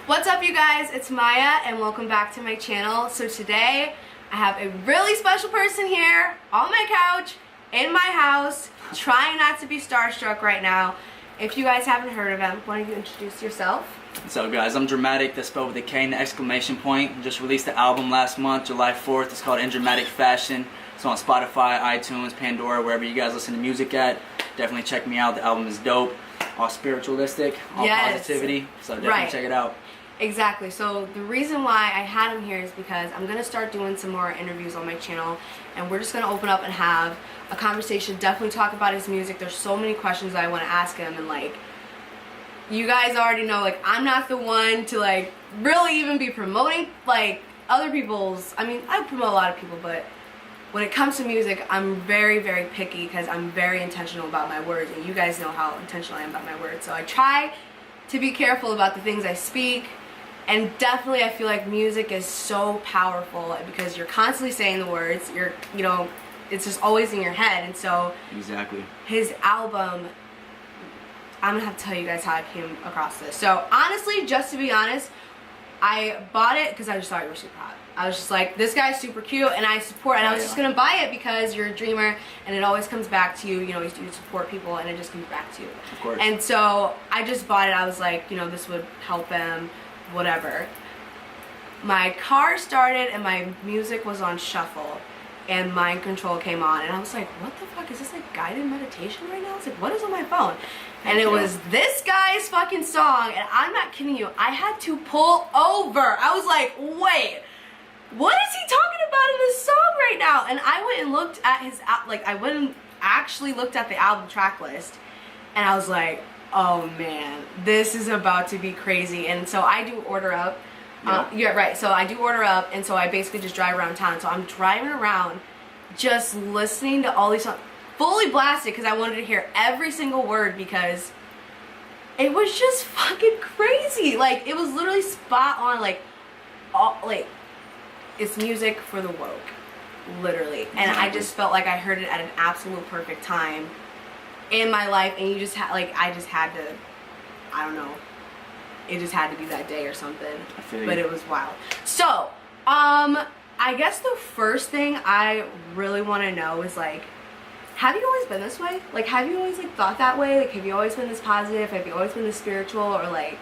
What's up, you guys? It's Maya and welcome back to my channel. So today I have a really special person here on my couch in my house, trying not to be starstruck right now. If you guys haven't heard of him, why don't you introduce yourself? What's up, guys? I'm Dramatik, that's spelled with a K and an exclamation point. Just released the album last month, July 4th. It's called In Dramatic Fashion. It's on Spotify, iTunes, Pandora, wherever you guys listen to music at. Definitely check me out. The album is dope. All spiritualistic, all positivity. So definitely check it out. Exactly. So the reason why I had him here is because I'm going to start doing some more interviews on my channel, and we're just going to open up and have a conversation, definitely talk about his music. There's so many questions that I want to ask him, and like, you guys already know, like, I'm not the one to like really even be promoting like other people's, I mean, I promote a lot of people, but when it comes to music, I'm very, very picky because I'm very intentional about my words, and you guys know how intentional I am about my words. So I try to be careful about the things I speak, and definitely I feel like music is so powerful because you're constantly saying the words, you know, it's just always in your head. And so exactly, his album, I'm gonna have to tell you guys how I came across this. So honestly, just to be honest, I bought it because I just thought you were super hot. I was just like, this guy's super cute and I support, and I was just gonna buy it because you're a dreamer and it always comes back to you, you know, you support people and it just comes back to you. Of course. And so I just bought it. I was like, you know, this would help him, whatever. My car started and my music was on shuffle and Mind Control came on, and I was like, what the fuck, is this like guided meditation right now? I was like, what is on my phone? And it was this guy's fucking song, and I'm not kidding you, I had to pull over. I was like, wait, what is he talking about in this song right now? And I went and looked at his, like, I went and actually looked at the album track list, and I was like, oh man, this is about to be crazy. And so I do order up. Yeah, right. So I do order up, and so I basically just drive around town. So I'm driving around just listening to all these songs, fully blasted, because I wanted to hear every single word because it was just fucking crazy. Like, it was literally spot on, like, all, like, it's music for the woke, literally. And I just felt like I heard it at an absolute perfect time in my life, and you just had, like, I just had to, I don't know, it just had to be that day or something. I feel you. But it was wild. So, I guess the first thing I really want to know is, like, have you always been this way? Like, have you always, like, thought that way? Like, have you always been this positive? Have you always been this spiritual? Or, like...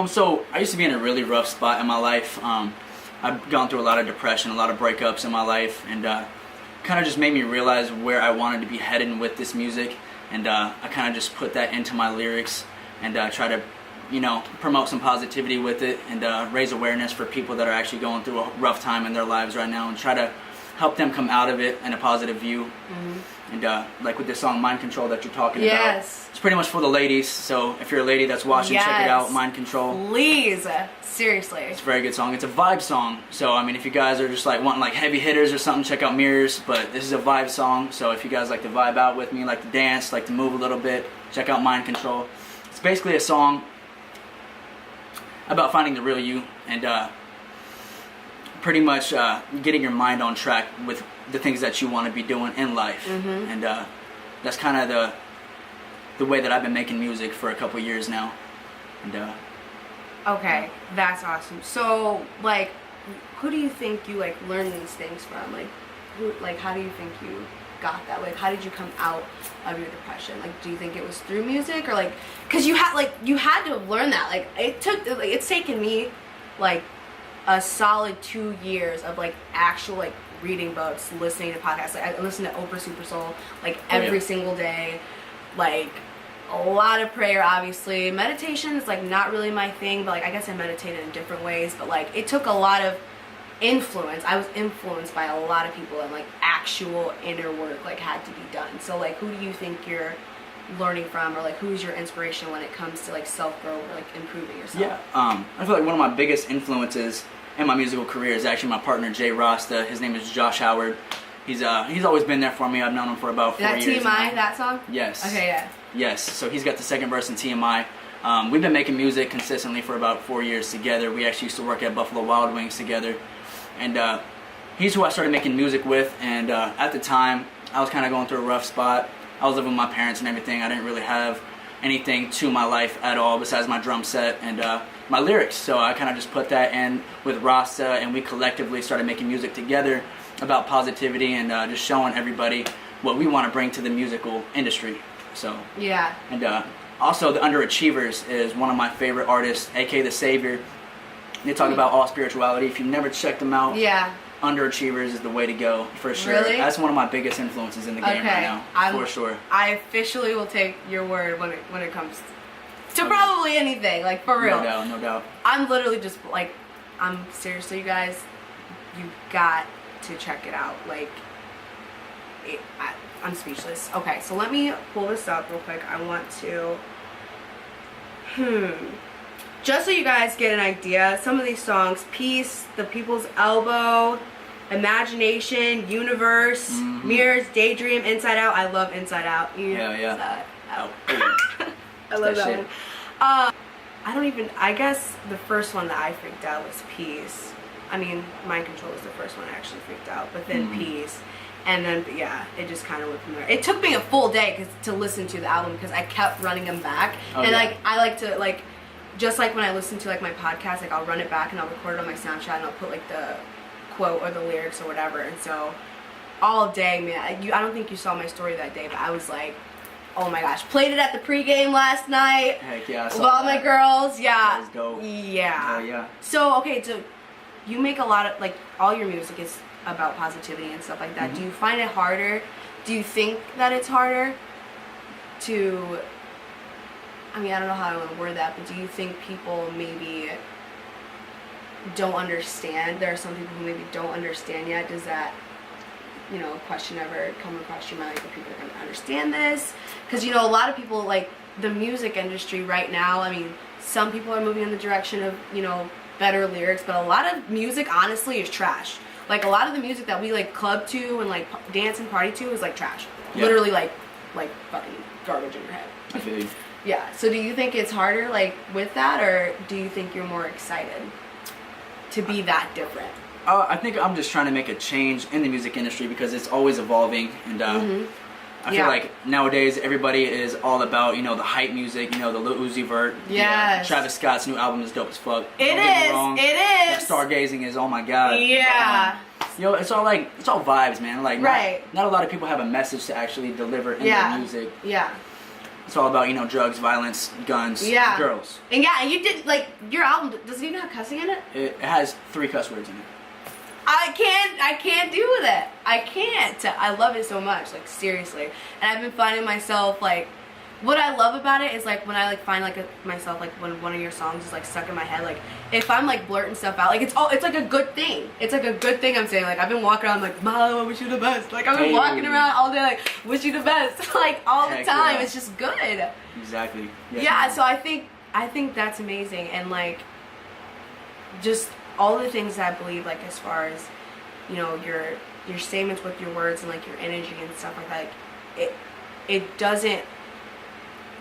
So, I used to be in a really rough spot in my life. I've gone through a lot of depression, a lot of breakups in my life, and kind of just made me realize where I wanted to be heading with this music. And I kind of just put that into my lyrics and try to, you know, promote some positivity with it, and raise awareness for people that are actually going through a rough time in their lives right now, and try to help them come out of it in a positive view. And like with this song Mind Control that you're talking about, it's pretty much for the ladies. So if you're a lady that's watching, check it out, Mind Control. Please, seriously. It's a very good song. It's a vibe song. So I mean, if you guys are just like wanting like heavy hitters or something, check out Mirrors. But this is a vibe song. So if you guys like to vibe out with me, like to dance, like to move a little bit, check out Mind Control. It's basically a song about finding the real you, and pretty much getting your mind on track with the things that you want to be doing in life. And that's kind of the way that I've been making music for a couple years now. And okay, that's awesome. So, like, who do you think you, like, learned these things from? Like, who, like, how do you think you got that way? How did you come out of your depression? Like, do you think it was through music, or like, because you had to learn that? Like, it's taken me like a solid 2 years of like actual like reading books, listening to podcasts. Like, I listen to Oprah Super Soul like every single day, like a lot of prayer, obviously. Meditation is like not really my thing, but like I guess I meditated in different ways, but like it took a lot of influence. I was influenced by a lot of people, and like actual inner work like had to be done. So like, who do you think you're learning from, or like who's your inspiration when it comes to like self-growth or like improving yourself? Yeah, I feel like one of my biggest influences in my musical career is actually my partner Jay Rasta. His name is Josh Howard. He's always been there for me. I've known him for about 4 years. That TMI, that song? Yes. Okay, yeah. Yes. So he's got the second verse in TMI. We've been making music consistently for about 4 years together. We actually used to work at Buffalo Wild Wings together, and he's who I started making music with. And at the time, I was kind of going through a rough spot. I was living with my parents and everything. I didn't really have anything to my life at all besides my drum set and my lyrics. So I kind of just put that in with Rasta, and we collectively started making music together about positivity and just showing everybody what we want to bring to the musical industry. So yeah. And also the Underachievers is one of my favorite artists, aka The Savior. They talk about all spirituality. If you've never checked them out, yeah, Underachievers is the way to go for sure. Really? That's one of my biggest influences in the game right now, for sure. I officially will take your word when it comes to probably anything, like for real. No doubt. I'm literally just like, I'm seriously, you guys, you got to check it out. Like, I'm speechless. Okay, so let me pull this up real quick. I want to, just so you guys get an idea, some of these songs: Peace, The People's Elbow, Imagination, Universe, Mirrors, Daydream, Inside Out. I love Inside Out. Yeah. Out. I love that one. I guess the first one that I freaked out was Peace. I mean, Mind Control was the first one I actually freaked out, but then Peace. And then, yeah, it just kind of went from there. It took me a full day to listen to the album because I kept running them back. And, like, I like to, like, just like when I listen to, like, my podcast, like, I'll run it back and I'll record it on my Snapchat and I'll put, like, the quote or the lyrics or whatever. And so, all day, man, I don't think you saw my story that day, but I was like, oh my gosh. Played it at the pregame last night. Heck yeah, I with saw all my girls. Yeah. That was dope. Yeah. Yeah. So, okay, so you make a lot of, like, all your music is about positivity and stuff like that. Do you find it harder? Do you think that it's harder to, I mean, I don't know how I want to word that, but do you think people maybe don't understand? There are some people who maybe don't understand yet. Does that, question ever come across your mind? Like, people are going to understand this? Because, a lot of people, like, the music industry right now, I mean, some people are moving in the direction of, better lyrics, but a lot of music, honestly, is trash. Like, a lot of the music that we, like, club to and, like, dance and party to is, like, trash. Yeah. Literally, like fucking garbage in your head. I feel you. Yeah. So do you think it's harder, like, with that, or do you think you're more excited to be that different? I think I'm just trying to make a change in the music industry because it's always evolving, and I feel like nowadays everybody is all about, the hype music, the Lil Uzi Vert. Yes. Travis Scott's new album is dope as fuck. It is. Stargazing is, oh my god. Yeah. But, it's all vibes, man. Like, not a lot of people have a message to actually deliver in their music. Yeah. It's all about, drugs, violence, guns, girls. And you did, like, your album, does it even have cussing in it? It has 3 cuss words in it. I can't do with it. I can't. I love it so much, like, seriously. And I've been finding myself, like, what I love about it is, like, when I, like, find, like, myself, like, when one of your songs is, like, stuck in my head, like, if I'm, like, blurting stuff out, like, it's like a good thing. It's like a good thing I'm saying. Like, I've been walking around, like, Milo, I wish you the best. Like, I've been walking around all day, like, wish you the best. Like, all the time. Yeah. It's just good. Exactly. Yeah, so I think that's amazing. And, like, just all the things that I believe, like, as far as, your statements with your words and, like, your energy and stuff like that, like, it doesn't,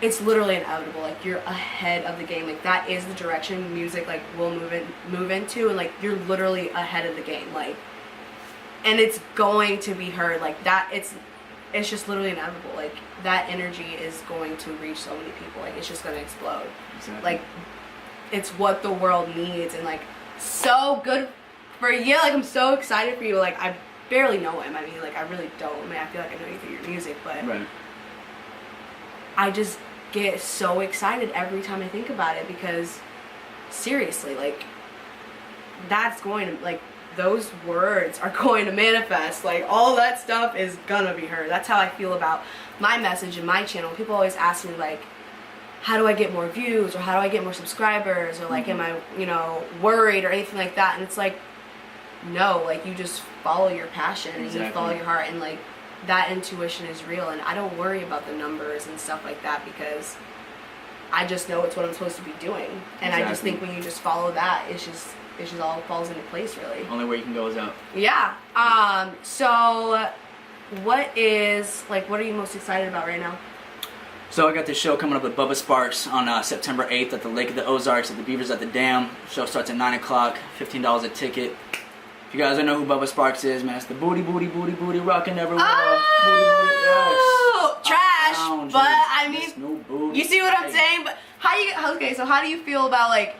it's literally inevitable. Like, you're ahead of the game. Like, that is the direction music, like, will move into, and, like, you're literally ahead of the game. Like, and it's going to be heard. Like, that, it's just literally inevitable. Like, that energy is going to reach so many people. Like, it's just going to explode. Exactly. Like, it's what the world needs, and, like, so good for you. Like, I'm so excited for you. Like, I barely know him. I mean, like, I really don't. I mean, I feel like I know you through your music, but I just get so excited every time I think about it because, seriously, like, that's going to, like, those words are going to manifest. Like, all that stuff is gonna be heard. That's how I feel about my message and my channel. People always ask me, like, how do I get more views, or how do I get more subscribers, or, like, am I, worried or anything like that? And it's like, no, like, you just follow your passion and you follow your heart, and, like, that intuition is real. And I don't worry about the numbers and stuff like that because I just know it's what I'm supposed to be doing. And I just think when you just follow that, it's just all falls into place, really. Only way you can go is up. Yeah. So what are you most excited about right now? So I got this show coming up with Bubba Sparks on September 8th at the Lake of the Ozarks at the Beavers at the Dam. Show starts at 9 o'clock, $15 a ticket. If you guys don't know who Bubba Sparks is, man, it's the booty rocking everywhere. Oh, booty, yes. Trash. trash, lounge, but I mean, Miss No Booty. you see what I'm Hey. saying? But so how do you feel about like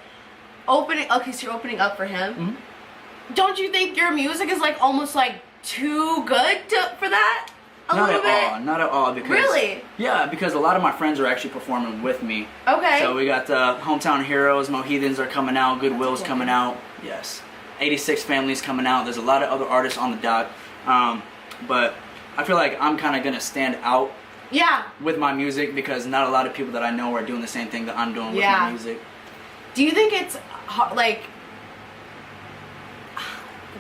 opening? Okay, so you're opening up for him. Mm-hmm. Don't you think your music is like almost like too good for that? Not at all. Because Really? Yeah, because a lot of my friends are actually performing with me. Okay. So we got Hometown Heroes, Mohithans are coming out, Goodwill's coming out. Yes. 86 Families coming out. There's a lot of other artists on the dock. But I feel like I'm kind of gonna stand out. Yeah. With my music, because not a lot of people that I know are doing the same thing that I'm doing with my music. Do you think it's like?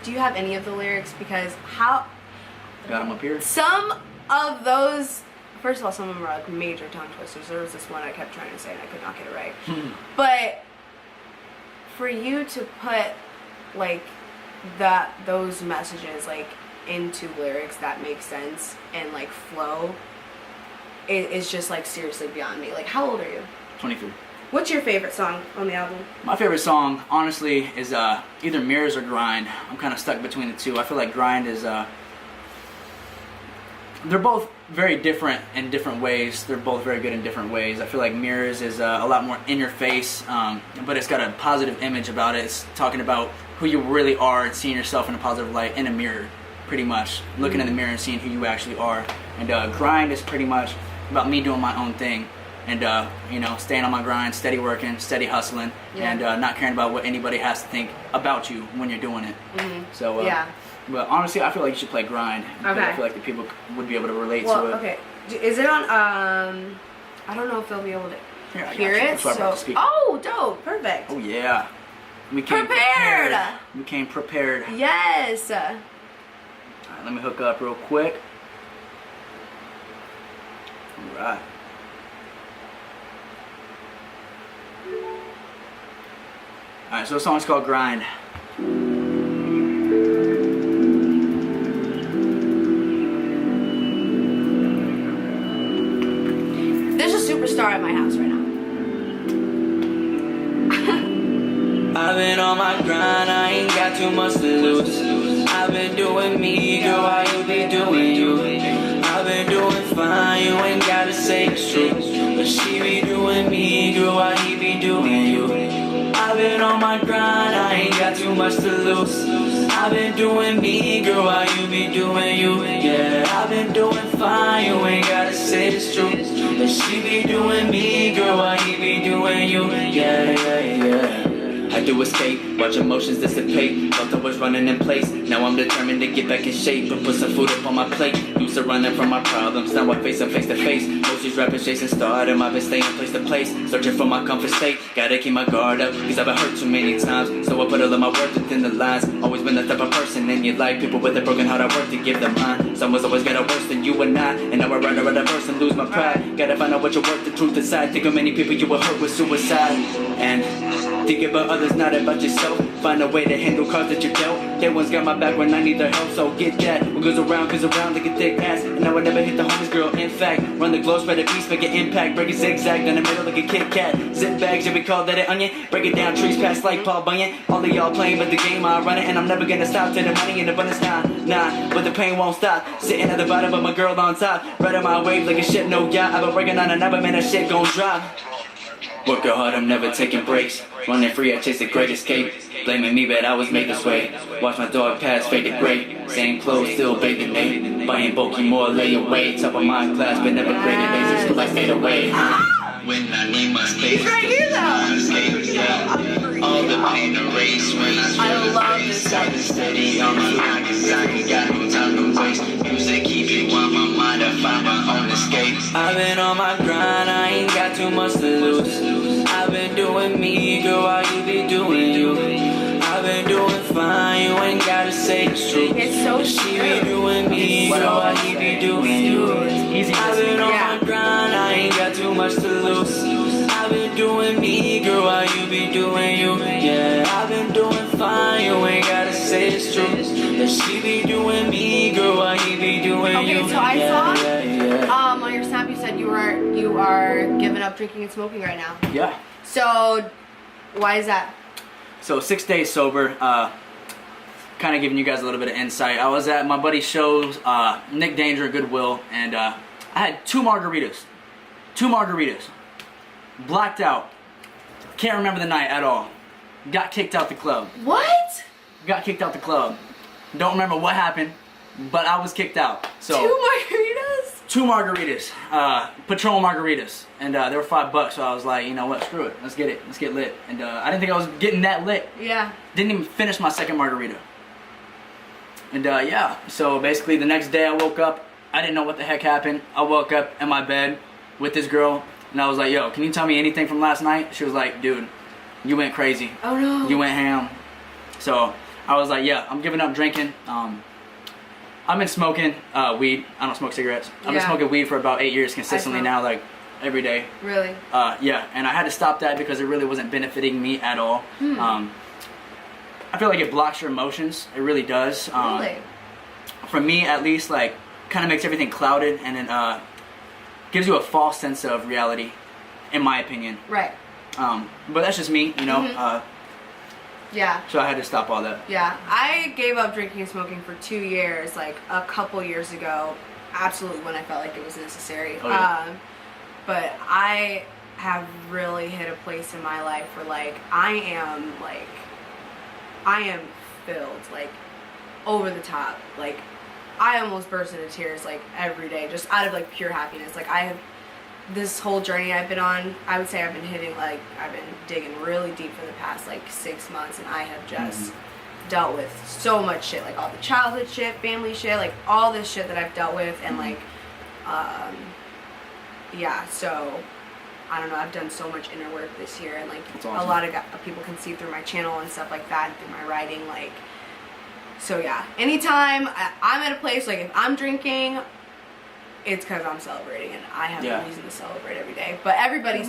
Do you have any of the lyrics? Because how? Got them up here. Some of those, first of all, some of them are like major tongue twisters. There was this one I kept trying to say and I could not get it right. But for you to put like those messages like into lyrics that make sense and like flow, is just like seriously beyond me. Like, how old are you? 23. What's your favorite song on the album? My favorite song, honestly, is either Mirrors or Grind. I'm kind of stuck between the two. I feel like Grind is they're both very different in different ways. They're both very good in different ways. I feel like Mirrors is a lot more in your face, but it's got a positive image about it. It's talking about who you really are and seeing yourself in a positive light in a mirror, pretty much. Looking in the mirror and seeing who you actually are. And Grind is pretty much about me doing my own thing. And, staying on my grind, steady working, steady hustling, and not caring about what anybody has to think about you when you're doing it. So, but honestly, I feel like you should play Grind. Because I feel like the people would be able to relate to it. Okay. Is it on, I don't know if they'll be able to hear it. Oh, dope. Perfect. Oh, yeah. We came prepared. We came prepared. Yes. All right, let me hook up real quick. All right. Alright, so the song's called Grind. There's a superstar at my house right now. I've been on my grind, I ain't got too much to lose. I've been doing me, girl, how you be doing you? I've been doing fine, you ain't gotta say it's true. But she be doing me, girl, how he be doing you? I've been on my grind, I ain't got too much to lose. I've been doing me, girl, how you be doing you? Yeah, I've been doing fine, you ain't gotta say it's true. But she be doing me, girl, how he be doing you? Yeah. Had to escape, watch emotions dissipate. Thought I was running in place, now I'm determined to get back in shape and put some food up on my plate. Used to running from my problems, now I face them face to face. Most these rappers chasing stardom, I've been staying place to place, searching for my comfort state. Gotta keep my guard up, cause I've been hurt too many times. So I put all of my worth within the lines. Always been the type of person in your life, people with a broken heart I work to give them mine. Someone's always got it worse than you and I, and now I run around a verse and lose my pride. Gotta find out what you're worth, the truth aside. Think of many people you will hurt with suicide. And think about others, not about yourself. Find a way to handle cards that you dealt. They one's got my back when I need their help, so get that. What goes around like a thick ass. And now I never hit the homies, girl. In fact, run the globe, spread a piece, make an impact. Break it zigzag down the middle like a Kit Kat. Zip bags, yeah, we call that an onion. Break it down, trees past like Paul Bunyan. All of y'all playing, but the game I run it, and I'm never gonna stop till the money in abundance. Nah, but the pain won't stop. Sitting at the bottom, but my girl on top. Riding my wave like a ship, no yacht. I've been working on another man, that shit gon' drop. Working hard, I'm never taking breaks. Running free, I chase the great escape. Blaming me, but I was made this way. Watch my dog pass, fade to gray. Same clothes, still bathing day. Buying bulky, more lay away. Top of my class, but never graded A's, so I stayed away. When I need my space, Right here though. all the pain erased when I love this song. steady on my line, cause I ain't got no time to waste. Music keep you on my mind, I find my own escape. I've been on my grind, I ain't got too much to lose. I've been doing me, girl, how you be doing you? I've been doing fine, you ain't gotta say it's true. It's so She be doing me, girl, how he be doing you? I've been on my grind, I ain't got too much to lose. I've been doing me, girl, how you be doing you? Yeah, I've been doing fine, you ain't gotta say it's true. That she be doing me, girl, how he be doing you? Okay, so I saw on your snap you said you are giving up drinking and smoking right now. Yeah. So why is that? So 6 days sober, kind of giving you guys a little bit of insight. I was at my buddy's shows, Nick Danger, Goodwill, and I I had 2 margaritas. 2 margaritas. Blacked out. Can't remember the night at all. Got kicked out the club. What? Got kicked out the club. Don't remember what happened, but I was kicked out. So 2 margaritas? 2 margaritas, Patron margaritas, and they were $5. So I was like, you know what, screw it, let's get it, let's get lit. And I didn't think I was getting that lit. Yeah. Didn't even finish my second margarita. And yeah, so basically the next day I woke up, I didn't know what the heck happened. I woke up in my bed with this girl, and I was like, yo, can you tell me anything from last night? She was like, dude, you went crazy. Oh no. You went ham. So I was like, yeah, I'm giving up drinking. I've been smoking weed. I don't smoke cigarettes. I've been smoking weed for about 8 years consistently now, like every day. Really? Yeah, and I had to stop that because it really wasn't benefiting me at all. I feel like it blocks your emotions. It really does. Really? For me, at least, like, kind of makes everything clouded, and then gives you a false sense of reality, in my opinion. Right. But that's just me, you know. Yeah. So I had to stop all that. Yeah. I gave up drinking and smoking for 2 years, like a couple years ago, absolutely when I felt like it was necessary. Oh, yeah. But I have really hit a place in my life where, like, I am filled, like, over the top. Like, I almost burst into tears, like, every day, just out of, like, pure happiness. Like, I have, this whole journey I've been on, I would say I've been digging really deep for the past, like, 6 months, and I have just dealt with so much shit, like, all the childhood shit, family shit, like, all this shit that I've dealt with, and, like, yeah, so, I don't know, I've done so much inner work this year, and, like, awesome. A lot of people can see through my channel and stuff like that, and through my writing, like, so yeah, anytime I'm at a place, like, if I'm drinking, it's because I'm celebrating, and I have a reason to celebrate every day. But everybody's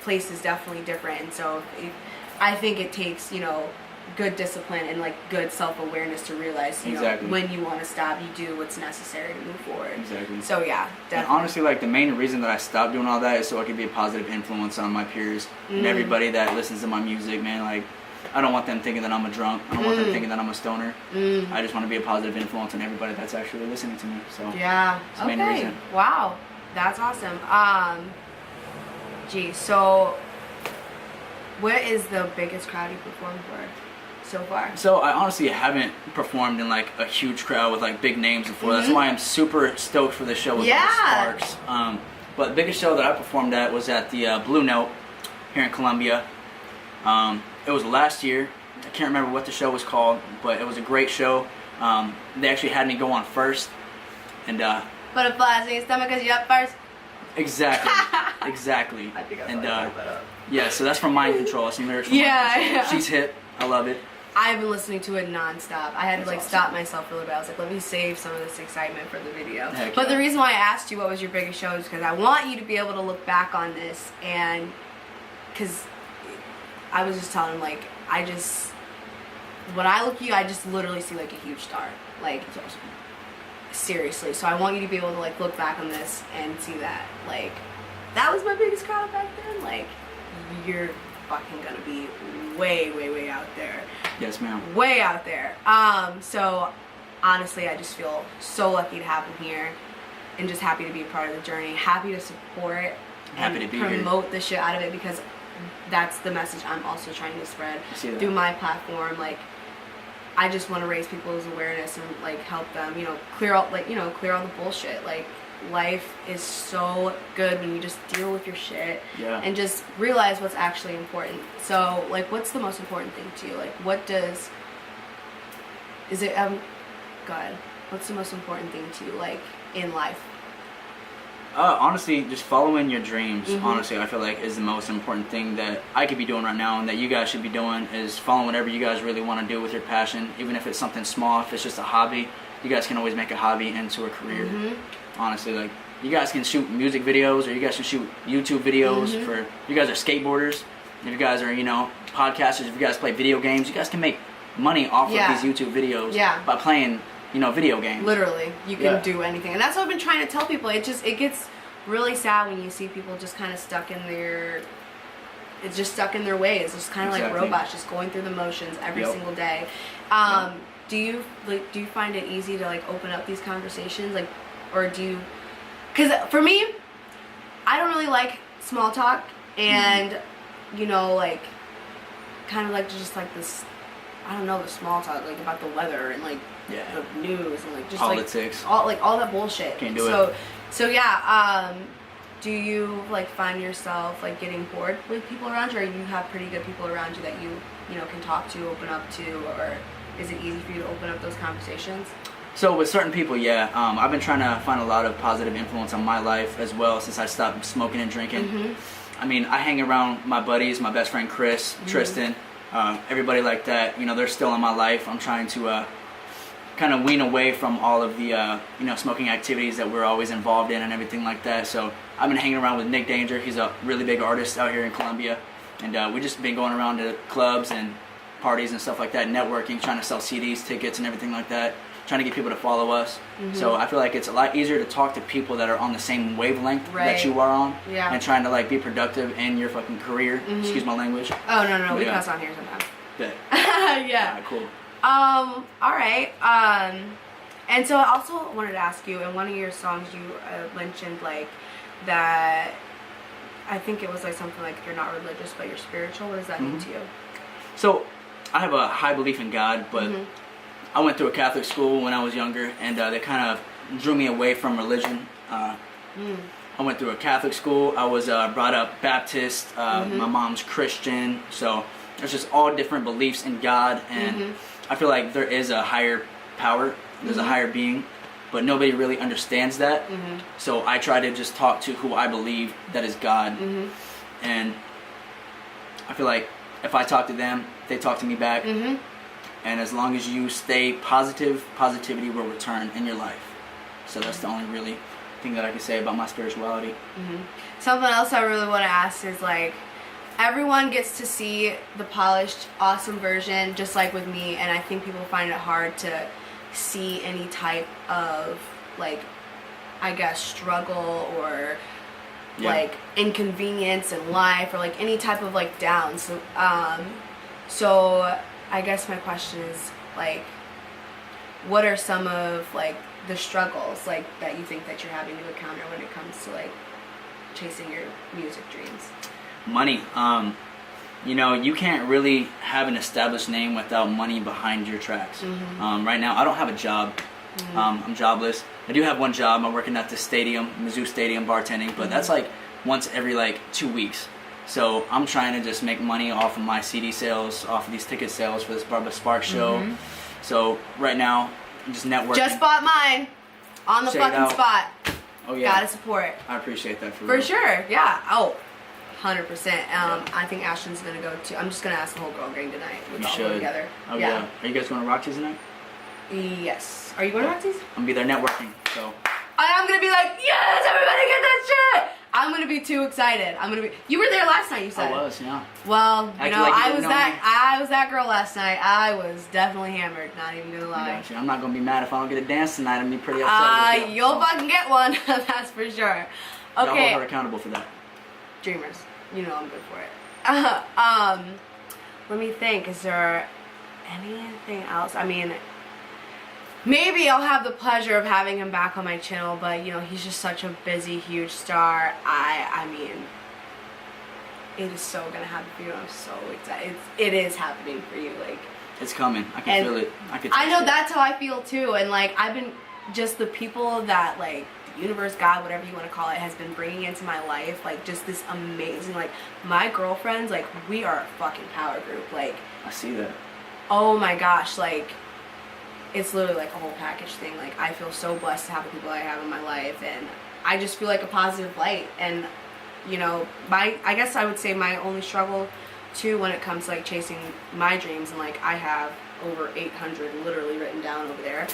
place is definitely different, and so I think it takes, you know, good discipline and, like, good self-awareness to realize, you know, when you want to stop, you do what's necessary to move forward. Exactly. So yeah, definitely. And honestly, like, the main reason that I stopped doing all that is so I could be a positive influence on my peers and everybody that listens to my music, man. Like, I don't want them thinking that I'm a drunk. I don't want them thinking that I'm a stoner. I just want to be a positive influence on everybody that's actually listening to me. So yeah, that's the main reason. Wow, that's awesome. Gee, so what is the biggest crowd you performed for so far? So I honestly haven't performed in, like, a huge crowd with, like, big names before. That's why I'm super stoked for this show with Sparks. But the biggest show that I performed at was at the Blue Note here in Columbia. It was last year. I can't remember what the show was called, but it was a great show. They actually had me go on first, and Butterflies in your stomach because you're up first. Exactly, exactly. I think I and that up. yeah, so that's from Mind Control. Some lyrics from Mind Control. She's hit. I love it. I've been listening to it nonstop. I had to, like, stop myself for a little bit. I was like, let me save some of this excitement for the video. Heck but yeah. the reason why I asked you what was your biggest show is because I want you to be able to look back on this, and because I was just telling him, like, when I look at you, I just literally see, like, a huge star. Like, That's awesome. Seriously. So I want you to be able to, like, look back on this and see that, like, that was my biggest crowd back then. Like, you're fucking gonna be way, way, way out there. Yes, ma'am. Way out there. So honestly, I just feel so lucky to have him here, and just happy to be a part of the journey. Happy to support and promote the shit out of it, because that's the message I'm also trying to spread through my platform. Like, I just want to raise people's awareness and, like, help them, you know, clear all the bullshit. Like, life is so good when you just deal with your shit and just realize what's actually important. So, like, what's the most important thing to you? Like, what's the most important thing to you, like, in life? Honestly, just following your dreams, honestly, I feel like is the most important thing that I could be doing right now, and that you guys should be doing, is following whatever you guys really want to do with your passion. Even if it's something small, if it's just a hobby, you guys can always make a hobby into a career. Honestly, like, you guys can shoot music videos, or you guys can shoot YouTube videos. For you guys are skateboarders, if you guys are, you know, podcasters, if you guys play video games, you guys can make money off of these YouTube videos by playing, you know, video games. Literally, you can do anything, and that's what I've been trying to tell people. It gets really sad when you see people just kind of stuck in their ways, just kind of like robots, just going through the motions every single day. Do you find it easy to, like, open up these conversations, like, or do you? because for me, I don't really like small talk, and you know, like kind of like just like this, I don't know, the small talk like about the weather and like the news and like just politics, like all that bullshit. Can't do it. So yeah, do you like find yourself like getting bored with people around you, or you have pretty good people around you that you know can talk to, open up to, or is it easy for you to open up those conversations? So with certain people, yeah, I've been trying to find a lot of positive influence on my life as well since I stopped smoking and drinking. I mean, I hang around my buddies, my best friend Chris, Tristan, everybody like that. You know, they're still in my life. I'm trying to kind of wean away from all of the you know, smoking activities that we're always involved in and everything like that. So I've been hanging around with Nick Danger. He's a really big artist out here in Colombia, and we just been going around to clubs and parties and stuff like that, networking, trying to sell CDs, tickets, and everything like that. Trying to get people to follow us. So I feel like it's a lot easier to talk to people that are on the same wavelength that you are on, and trying to like be productive in your fucking career. Excuse my language. Oh no, we cuss on here sometimes. Yeah. Yeah. Cool. All right. And so I also wanted to ask you, in one of your songs you mentioned like that, I think it was like something like you're not religious but you're spiritual. What does that mean to you? So I have a high belief in God, but I went through a Catholic school when I was younger, and they kind of drew me away from religion. I went through a Catholic school. I was brought up Baptist. My mom's Christian. So there's just all different beliefs in God, and I feel like there is a higher power. There's a higher being, but nobody really understands that. So I try to just talk to who I believe that is God, and I feel like if I talk to them, they talk to me back. And as long as you stay positive, positivity will return in your life. So that's the only really thing that I can say about my spirituality. Something else I really want to ask is like, everyone gets to see the polished, awesome version, just like with me, and I think people find it hard to see any type of like, I guess, struggle or like inconvenience in life, or like any type of like downs. So I guess my question is like, what are some of like the struggles like that you think that you're having to encounter when it comes to like chasing your music dreams? Money. You know, you can't really have an established name without money behind your tracks. Right now, I don't have a job. I'm jobless. I do have one job. I'm working at the stadium, Mizzou Stadium, bartending, but that's like once every like 2 weeks. So I'm trying to just make money off of my CD sales, off of these ticket sales for this Barbara Sparks show. So right now, I'm just networking. Just bought mine on the fucking spot. Oh yeah. Gotta support. I appreciate that for For real. sure, yeah. Oh, 100%. I think Ashton's gonna go too. I'm just gonna ask the whole girl gang tonight. We'll all go together. Oh yeah. Are you guys going to Roxy's tonight? Yes. Are you going to Roxy's? I'm gonna be there networking. So. I'm gonna be like, yes, everybody get that shit. I'm gonna be too excited. You were there last night, you said. I was, yeah. Well, you Acting know, like you I didn't was know that. me. I was that girl last night. I was definitely hammered. Not even gonna lie. Gotcha. I'm not gonna be mad if I don't get a dance tonight. I'm gonna be pretty upset. With you. You'll fucking get one. That's for sure. Y'all Okay. hold her accountable for that. Dreamers, you know I'm good for it. Let me think. Is there anything else? I mean, maybe I'll have the pleasure of having him back on my channel, but you know, he's just such a busy, huge star. I mean, it is so gonna happen for you. I'm so excited. It is happening for you. Like, it's coming. I can feel it. I know that's how I feel too. And like, I've been just the people that like the universe, God, whatever you want to call it, has been bringing into my life. Like, just this amazing. Like, my girlfriends, like, we are a fucking power group. Like, I see that. Oh my gosh, like, it's literally like a whole package thing. Like, I feel so blessed to have the people I have in my life, and I just feel like a positive light. And you know, I guess I would say my only struggle too when it comes to like chasing my dreams, and like I have over 800 literally written down over there,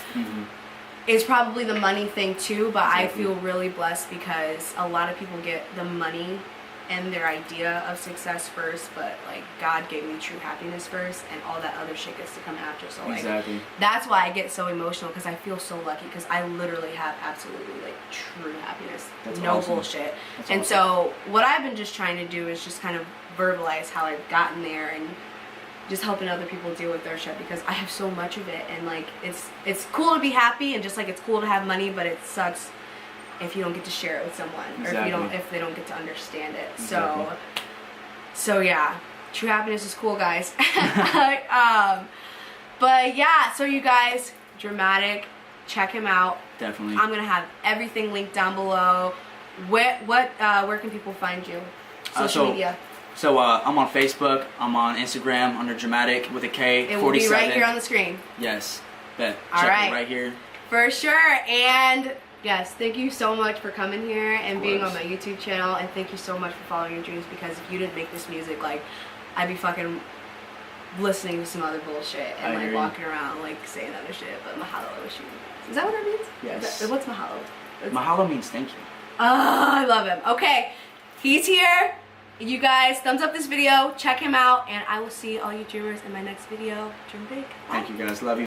is probably the money thing too. But I feel really blessed because a lot of people get the money and their idea of success first, but like God gave me true happiness first, and all that other shit gets to come after. So like that's why I get so emotional, because I feel so lucky, because I literally have absolutely like true happiness. That's no awesome. Bullshit. That's and awesome. So what I've been just trying to do is just kind of verbalize how I've gotten there, and just helping other people deal with their shit, because I have so much of it, and like it's cool to be happy, and just like it's cool to have money, but it sucks if you don't get to share it with someone, Exactly. or if they don't get to understand it. Exactly. So yeah, true happiness is cool, guys. But yeah, so you guys, Dramatik, check him out. Definitely. I'm gonna have everything linked down below. Where can people find you? Social media. So I'm on Facebook. I'm on Instagram under Dramatik with a K. It will 47. be right here on the screen. Yes. Bet. All Check right. it right here. For sure. And yes, thank you so much for coming here and Of being on course. my YouTube channel. And thank you so much for following your dreams, because if you didn't make this music, like, I'd be fucking listening to some other bullshit and I like hear you. walking around like saying other shit. But mahalo I wish you. Is that what that means? Yes. What's mahalo? Mahalo means thank you. Oh, I love him. Okay, he's here. You guys, thumbs up this video, check him out, and I will see all you dreamers in my next video. Dream big. Bye. Thank you guys. Love you.